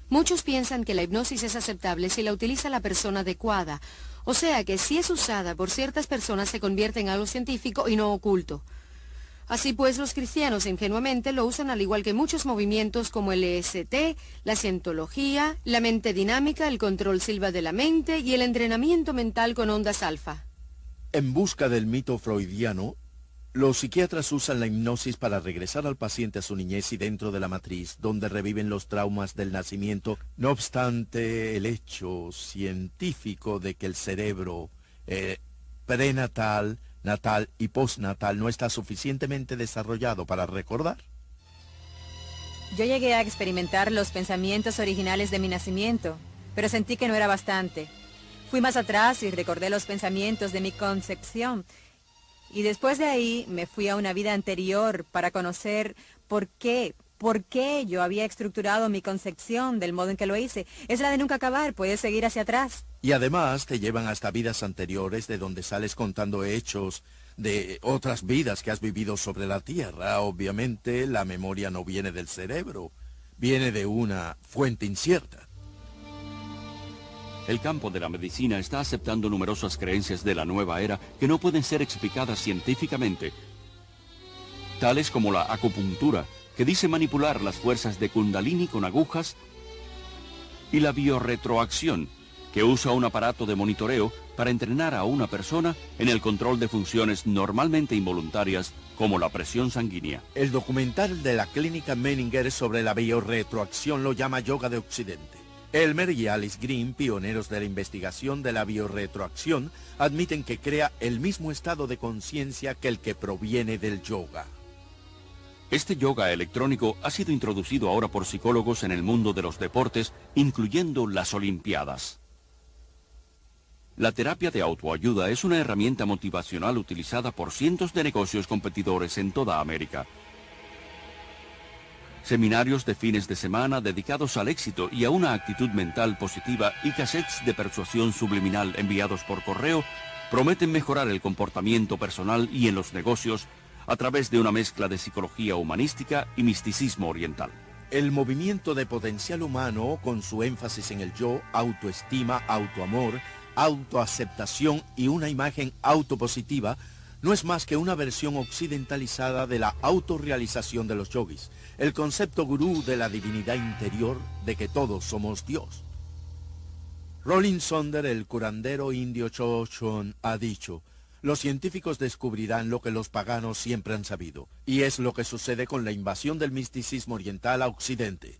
Muchos piensan que la hipnosis es aceptable si la utiliza la persona adecuada, o sea que si es usada por ciertas personas se convierte en algo científico y no oculto. Así pues, los cristianos ingenuamente lo usan al igual que muchos movimientos como el EST, la cientología, la mente dinámica, el control silva de la mente y el entrenamiento mental con ondas alfa. En busca del mito freudiano, los psiquiatras usan la hipnosis para regresar al paciente a su niñez y dentro de la matriz, donde reviven los traumas del nacimiento. No obstante, el hecho científico de que el cerebro prenatal, natal y postnatal no está suficientemente desarrollado para recordar. Yo llegué a experimentar los pensamientos originales de mi nacimiento, pero sentí que no era bastante. Fui más atrás y recordé los pensamientos de mi concepción. Y después de ahí me fui a una vida anterior para conocer por qué yo había estructurado mi concepción del modo en que lo hice. Es la de nunca acabar, puedes seguir hacia atrás. Y además te llevan hasta vidas anteriores de donde sales contando hechos de otras vidas que has vivido sobre la Tierra. Obviamente la memoria no viene del cerebro, viene de una fuente incierta. El campo de la medicina está aceptando numerosas creencias de la nueva era que no pueden ser explicadas científicamente, tales como la acupuntura, que dice manipular las fuerzas de Kundalini con agujas, y la biorretroacción, que usa un aparato de monitoreo para entrenar a una persona en el control de funciones normalmente involuntarias, como la presión sanguínea. El documental de la clínica Menninger sobre la biorretroacción lo llama yoga de Occidente. Elmer y Alice Green, pioneros de la investigación de la biorretroacción, admiten que crea el mismo estado de conciencia que el que proviene del yoga. Este yoga electrónico ha sido introducido ahora por psicólogos en el mundo de los deportes, incluyendo las Olimpiadas. La terapia de autoayuda es una herramienta motivacional utilizada por cientos de negocios competidores en toda América. Seminarios de fines de semana dedicados al éxito y a una actitud mental positiva y cassettes de persuasión subliminal enviados por correo prometen mejorar el comportamiento personal y en los negocios a través de una mezcla de psicología humanística y misticismo oriental. El movimiento de potencial humano, con su énfasis en el yo, autoestima, autoamor, autoaceptación y una imagen autopositiva, no es más que una versión occidentalizada de la autorrealización de los yogis, el concepto gurú de la divinidad interior de que todos somos Dios. Rolling Sonder, el curandero indio Chochon, ha dicho: los científicos descubrirán lo que los paganos siempre han sabido, y es lo que sucede con la invasión del misticismo oriental a Occidente.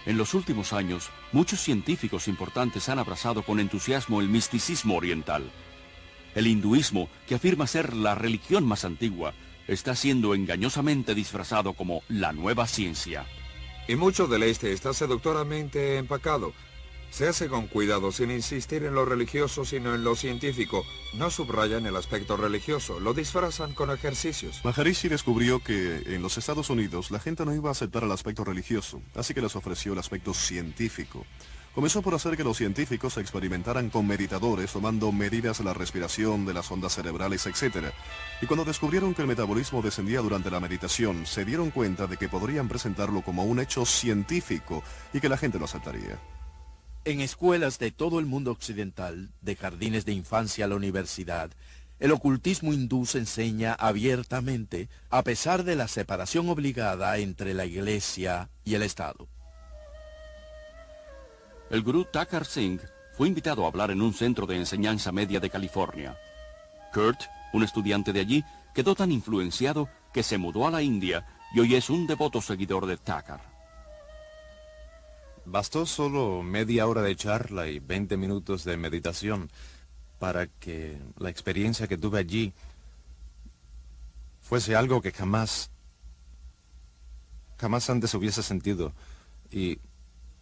En los últimos años, muchos científicos importantes han abrazado con entusiasmo el misticismo oriental. El hinduismo, que afirma ser la religión más antigua, está siendo engañosamente disfrazado como la nueva ciencia. Y mucho del este está seductoramente empacado. Se hace con cuidado, sin insistir en lo religioso, sino en lo científico. No subrayan el aspecto religioso, lo disfrazan con ejercicios. Maharishi descubrió que en los Estados Unidos la gente no iba a aceptar el aspecto religioso, así que les ofreció el aspecto científico. Comenzó por hacer que los científicos experimentaran con meditadores, tomando medidas de la respiración, de las ondas cerebrales, etc. Y cuando descubrieron que el metabolismo descendía durante la meditación, se dieron cuenta de que podrían presentarlo como un hecho científico y que la gente lo aceptaría. En escuelas de todo el mundo occidental, de jardines de infancia a la universidad, el ocultismo hindú se enseña abiertamente, a pesar de la separación obligada entre la Iglesia y el Estado. El gurú Thakur Singh fue invitado a hablar en un centro de enseñanza media de California. Kurt, un estudiante de allí, quedó tan influenciado que se mudó a la India y hoy es un devoto seguidor de Thakur. Bastó solo media hora de charla y 20 minutos de meditación para que la experiencia que tuve allí fuese algo que jamás antes hubiese sentido. Y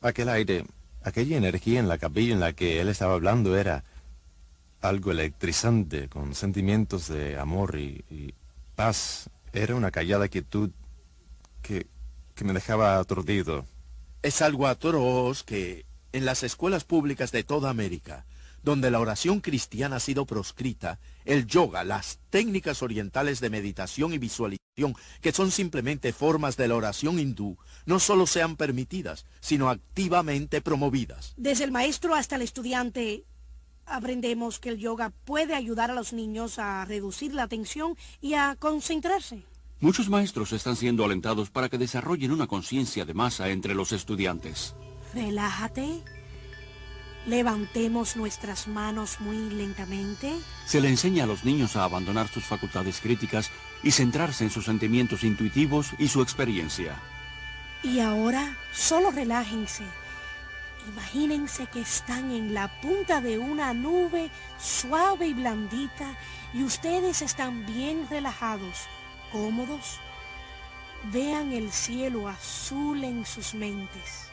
aquel aire, aquella energía en la capilla en la que él estaba hablando era algo electrizante, con sentimientos de amor y paz. Era una callada quietud que me dejaba aturdido. Es algo atroz que en las escuelas públicas de toda América, donde la oración cristiana ha sido proscrita, el yoga, las técnicas orientales de meditación y visualización, que son simplemente formas de la oración hindú, no solo sean permitidas, sino activamente promovidas. Desde el maestro hasta el estudiante, aprendemos que el yoga puede ayudar a los niños a reducir la tensión y a concentrarse. Muchos maestros están siendo alentados para que desarrollen una conciencia de masa entre los estudiantes. Relájate. Levantemos nuestras manos muy lentamente. Se le enseña a los niños a abandonar sus facultades críticas y centrarse en sus sentimientos intuitivos y su experiencia. Y ahora, solo relájense. Imagínense que están en la punta de una nube suave y blandita y ustedes están bien relajados, cómodos. Vean el cielo azul en sus mentes.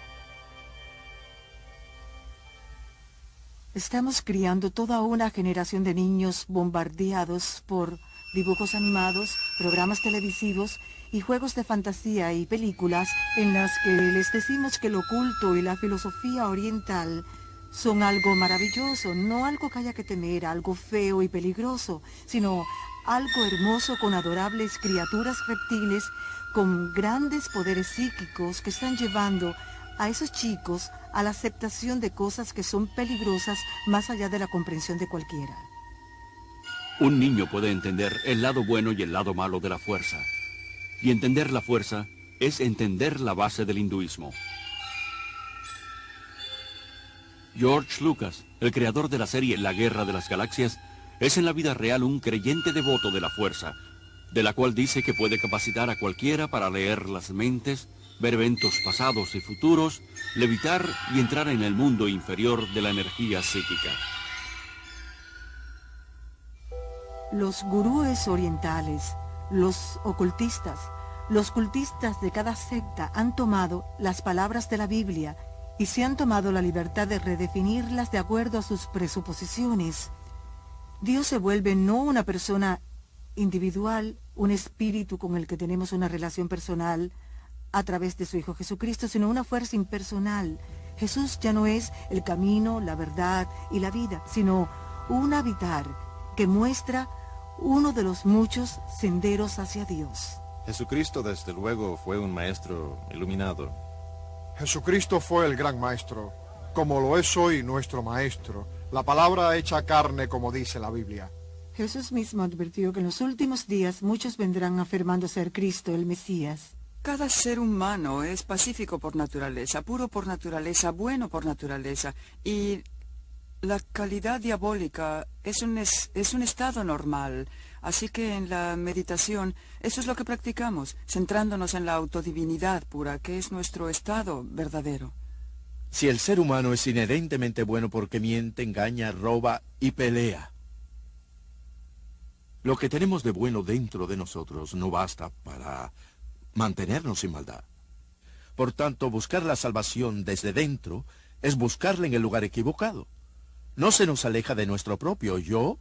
Estamos criando toda una generación de niños bombardeados por dibujos animados, programas televisivos y juegos de fantasía y películas en las que les decimos que lo oculto y la filosofía oriental son algo maravilloso, no algo que haya que temer, algo feo y peligroso, sino algo hermoso con adorables criaturas reptiles con grandes poderes psíquicos que están llevando a esos chicos a la aceptación de cosas que son peligrosas más allá de la comprensión de cualquiera. Un niño puede entender el lado bueno y el lado malo de la fuerza. Y entender la fuerza es entender la base del hinduismo. George Lucas, el creador de la serie La Guerra de las Galaxias, es en la vida real un creyente devoto de la fuerza, de la cual dice que puede capacitar a cualquiera para leer las mentes, ver eventos pasados y futuros, levitar y entrar en el mundo inferior de la energía psíquica. Los gurúes orientales, los ocultistas, los cultistas de cada secta han tomado las palabras de la Biblia y se han tomado la libertad de redefinirlas de acuerdo a sus presuposiciones. Dios se vuelve no una persona individual, un espíritu con el que tenemos una relación personal a través de su Hijo Jesucristo, sino una fuerza impersonal. Jesús ya no es el camino, la verdad y la vida, sino un habitar que muestra uno de los muchos senderos hacia Dios. Jesucristo, desde luego, fue un maestro iluminado. Jesucristo fue el gran maestro, como lo es hoy nuestro maestro, la palabra hecha carne, como dice la Biblia. Jesús mismo advirtió que en los últimos días muchos vendrán afirmando ser Cristo, el Mesías. Cada ser humano es pacífico por naturaleza, puro por naturaleza, bueno por naturaleza, y la calidad diabólica es un estado normal. Así que en la meditación, eso es lo que practicamos, centrándonos en la autodivinidad pura, que es nuestro estado verdadero. Si el ser humano es inherentemente bueno porque miente, engaña, roba y pelea, lo que tenemos de bueno dentro de nosotros no basta para mantenernos sin maldad. Por tanto, buscar la salvación desde dentro es buscarla en el lugar equivocado. No se nos aleja de nuestro propio yo,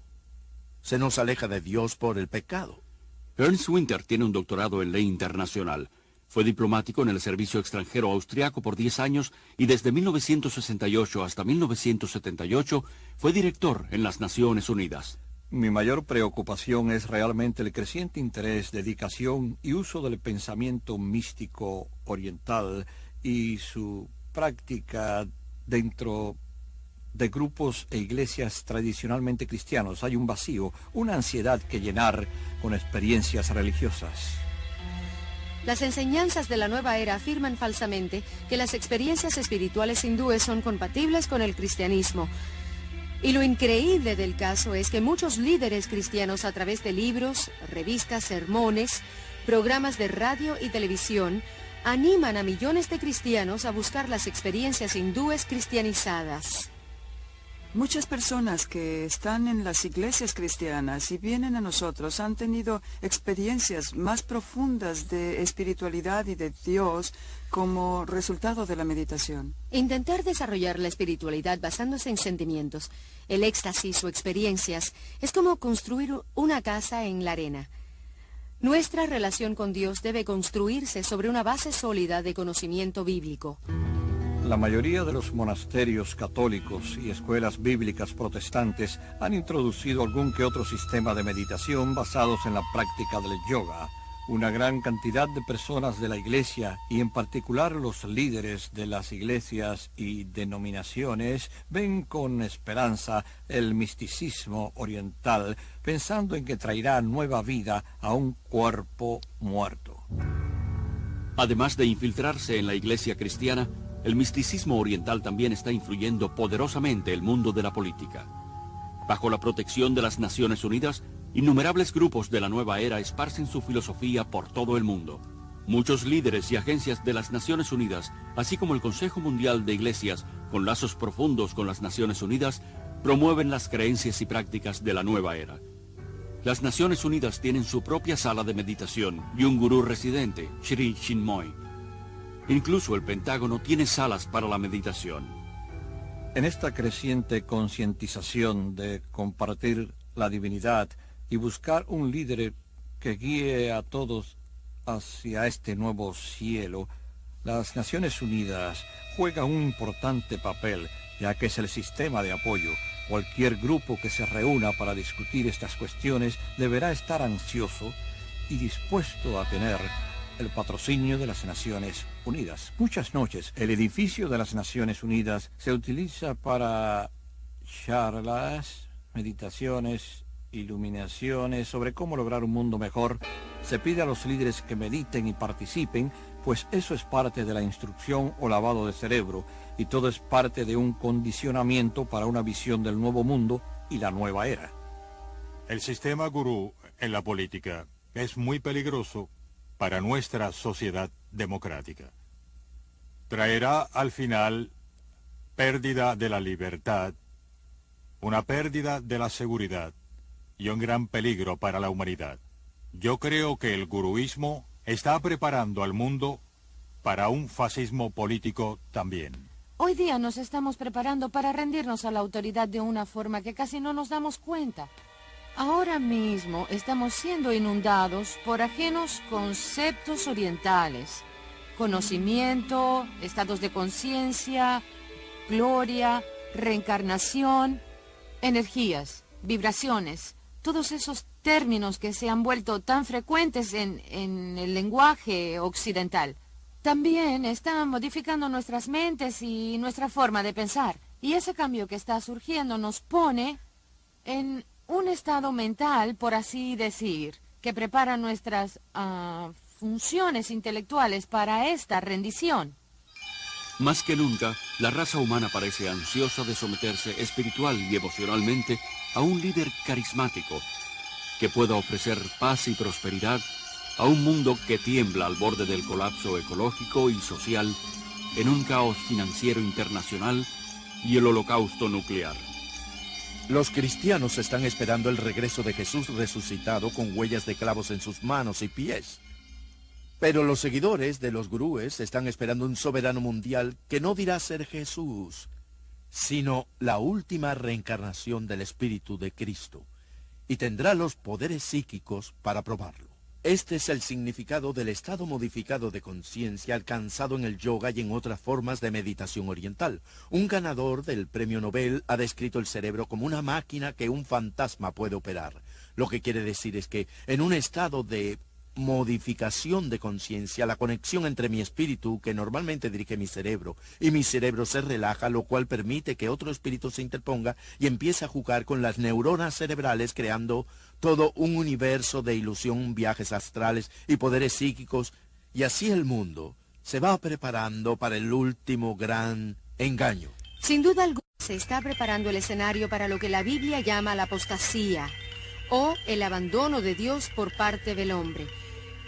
se nos aleja de Dios por el pecado. Ernst Winter tiene un doctorado en ley internacional. Fue diplomático en el servicio extranjero austriaco por 10 años y desde 1968 hasta 1978 fue director en las Naciones Unidas. Mi mayor preocupación es realmente el creciente interés, dedicación y uso del pensamiento místico oriental y su práctica dentro de grupos e iglesias tradicionalmente cristianos. Hay un vacío, una ansiedad que llenar con experiencias religiosas. Las enseñanzas de la nueva era afirman falsamente que las experiencias espirituales hindúes son compatibles con el cristianismo. Y lo increíble del caso es que muchos líderes cristianos a través de libros, revistas, sermones, programas de radio y televisión animan a millones de cristianos a buscar las experiencias hindúes cristianizadas. Muchas personas que están en las iglesias cristianas y vienen a nosotros han tenido experiencias más profundas de espiritualidad y de Dios como resultado de la meditación. Intentar desarrollar la espiritualidad basándose en sentimientos, el éxtasis o experiencias es como construir una casa en la arena. Nuestra relación con Dios debe construirse sobre una base sólida de conocimiento bíblico. La mayoría de los monasterios católicos y escuelas bíblicas protestantes han introducido algún que otro sistema de meditación basados en la práctica del yoga. Una gran cantidad de personas de la iglesia, y en particular los líderes de las iglesias y denominaciones, ven con esperanza el misticismo oriental, pensando en que traerá nueva vida a un cuerpo muerto. Además de infiltrarse en la iglesia cristiana, el misticismo oriental también está influyendo poderosamente el mundo de la política. Bajo la protección de las Naciones Unidas, innumerables grupos de la nueva era esparcen su filosofía por todo el mundo. Muchos líderes y agencias de las Naciones Unidas, así como el Consejo Mundial de Iglesias, con lazos profundos con las Naciones Unidas, promueven las creencias y prácticas de la nueva era. Las Naciones Unidas tienen su propia sala de meditación y un gurú residente, Sri Chinmoy. Incluso el Pentágono tiene salas para la meditación. En esta creciente concientización de compartir la divinidad y buscar un líder que guíe a todos hacia este nuevo cielo, las Naciones Unidas juegan un importante papel, ya que es el sistema de apoyo. Cualquier grupo que se reúna para discutir estas cuestiones deberá estar ansioso y dispuesto a tener el patrocinio de las Naciones Unidas. Muchas noches, el edificio de las Naciones Unidas se utiliza para charlas, meditaciones, iluminaciones sobre cómo lograr un mundo mejor. Se pide a los líderes que mediten y participen, pues eso es parte de la instrucción o lavado de cerebro, y todo es parte de un condicionamiento para una visión del nuevo mundo y la nueva era. El sistema gurú en la política es muy peligroso para nuestra sociedad democrática. Traerá al final pérdida de la libertad, una pérdida de la seguridad y un gran peligro para la humanidad. Yo creo que el guruismo está preparando al mundo para un fascismo político también. Hoy día nos estamos preparando para rendirnos a la autoridad de una forma que casi no nos damos cuenta. Ahora mismo estamos siendo inundados por ajenos conceptos orientales. Conocimiento, estados de conciencia, gloria, reencarnación, energías, vibraciones. Todos esos términos que se han vuelto tan frecuentes en el lenguaje occidental. También están modificando nuestras mentes y nuestra forma de pensar. Y ese cambio que está surgiendo nos pone en un estado mental, por así decir, que prepara nuestras funciones intelectuales para esta rendición. Más que nunca, la raza humana parece ansiosa de someterse espiritual y emocionalmente a un líder carismático que pueda ofrecer paz y prosperidad a un mundo que tiembla al borde del colapso ecológico y social, en un caos financiero internacional y el holocausto nuclear. Los cristianos están esperando el regreso de Jesús resucitado con huellas de clavos en sus manos y pies. Pero los seguidores de los gurúes están esperando un soberano mundial que no dirá ser Jesús, sino la última reencarnación del Espíritu de Cristo, y tendrá los poderes psíquicos para probarlo. Este es el significado del estado modificado de conciencia alcanzado en el yoga y en otras formas de meditación oriental. Un ganador del premio Nobel ha descrito el cerebro como una máquina que un fantasma puede operar. Lo que quiere decir es que en un estado de modificación de conciencia, la conexión entre mi espíritu, que normalmente dirige mi cerebro, y mi cerebro se relaja, lo cual permite que otro espíritu se interponga y empiece a jugar con las neuronas cerebrales, creando todo un universo de ilusión, viajes astrales y poderes psíquicos, y así el mundo se va preparando para el último gran engaño. Sin duda alguna se está preparando el escenario para lo que la Biblia llama la apostasía, o el abandono de Dios por parte del hombre.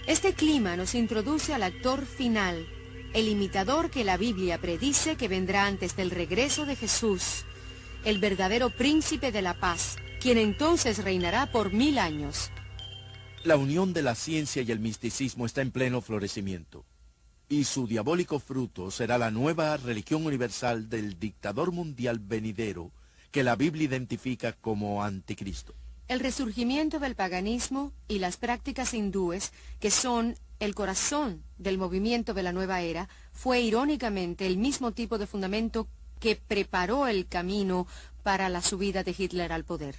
Este clima nos introduce al actor final, el imitador que la Biblia predice que vendrá antes del regreso de Jesús, el verdadero príncipe de la paz, quien entonces reinará por 1000 años. La unión de la ciencia y el misticismo está en pleno florecimiento, y su diabólico fruto será la nueva religión universal del dictador mundial venidero que la Biblia identifica como anticristo. El resurgimiento del paganismo y las prácticas hindúes, que son el corazón del movimiento de la nueva era, fue irónicamente el mismo tipo de fundamento que preparó el camino para la subida de Hitler al poder.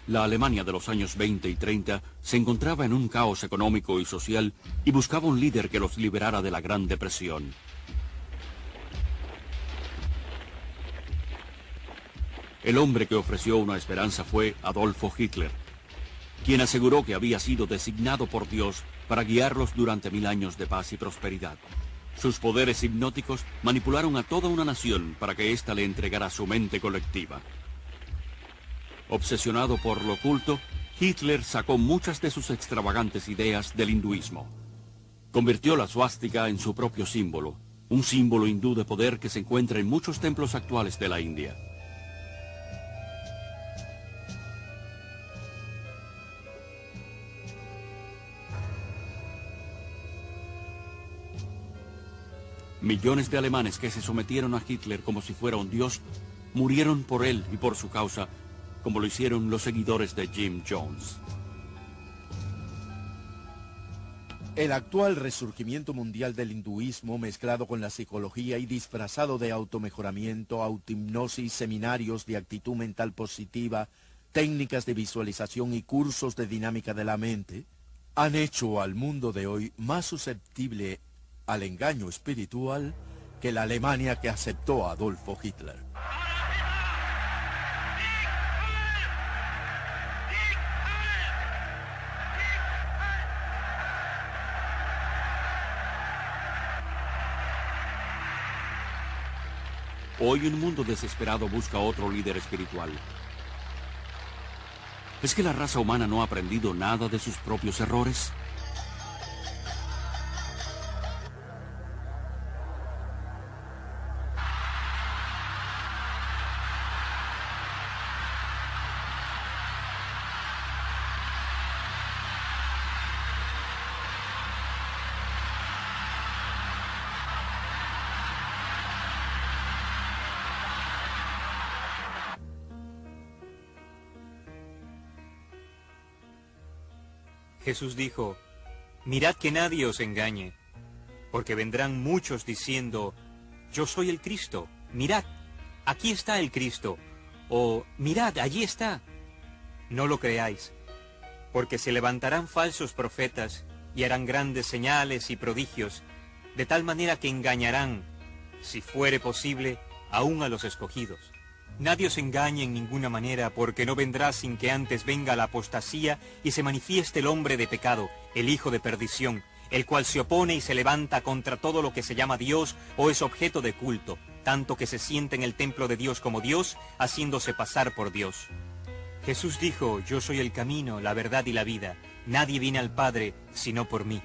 La Alemania de los años 20 y 30 se encontraba en un caos económico y social y buscaba un líder que los liberara de la Gran Depresión. El hombre que ofreció una esperanza fue Adolfo Hitler, quien aseguró que había sido designado por Dios para guiarlos durante 1000 años de paz y prosperidad. Sus poderes hipnóticos manipularon a toda una nación para que ésta le entregara su mente colectiva. Obsesionado por lo oculto, Hitler sacó muchas de sus extravagantes ideas del hinduismo. Convirtió la suástica en su propio símbolo, un símbolo hindú de poder que se encuentra en muchos templos actuales de la India. Millones de alemanes que se sometieron a Hitler como si fuera un dios, murieron por él y por su causa, como lo hicieron los seguidores de Jim Jones. El actual resurgimiento mundial del hinduismo, mezclado con la psicología y disfrazado de automejoramiento, autohipnosis, seminarios de actitud mental positiva, técnicas de visualización y cursos de dinámica de la mente, han hecho al mundo de hoy más susceptible al engaño espiritual que la Alemania que aceptó a Adolfo Hitler. Hoy un mundo desesperado busca otro líder espiritual. ¿Es que la raza humana no ha aprendido nada de sus propios errores? Jesús dijo, mirad que nadie os engañe, porque vendrán muchos diciendo, yo soy el Cristo, mirad, aquí está el Cristo, o mirad, allí está. No lo creáis, porque se levantarán falsos profetas y harán grandes señales y prodigios, de tal manera que engañarán, si fuere posible, aún a los escogidos. Nadie os engañe en ninguna manera, porque no vendrá sin que antes venga la apostasía y se manifieste el hombre de pecado, el hijo de perdición, el cual se opone y se levanta contra todo lo que se llama Dios o es objeto de culto, tanto que se siente en el templo de Dios como Dios, haciéndose pasar por Dios. Jesús dijo, yo soy el camino, la verdad y la vida. Nadie viene al Padre sino por mí.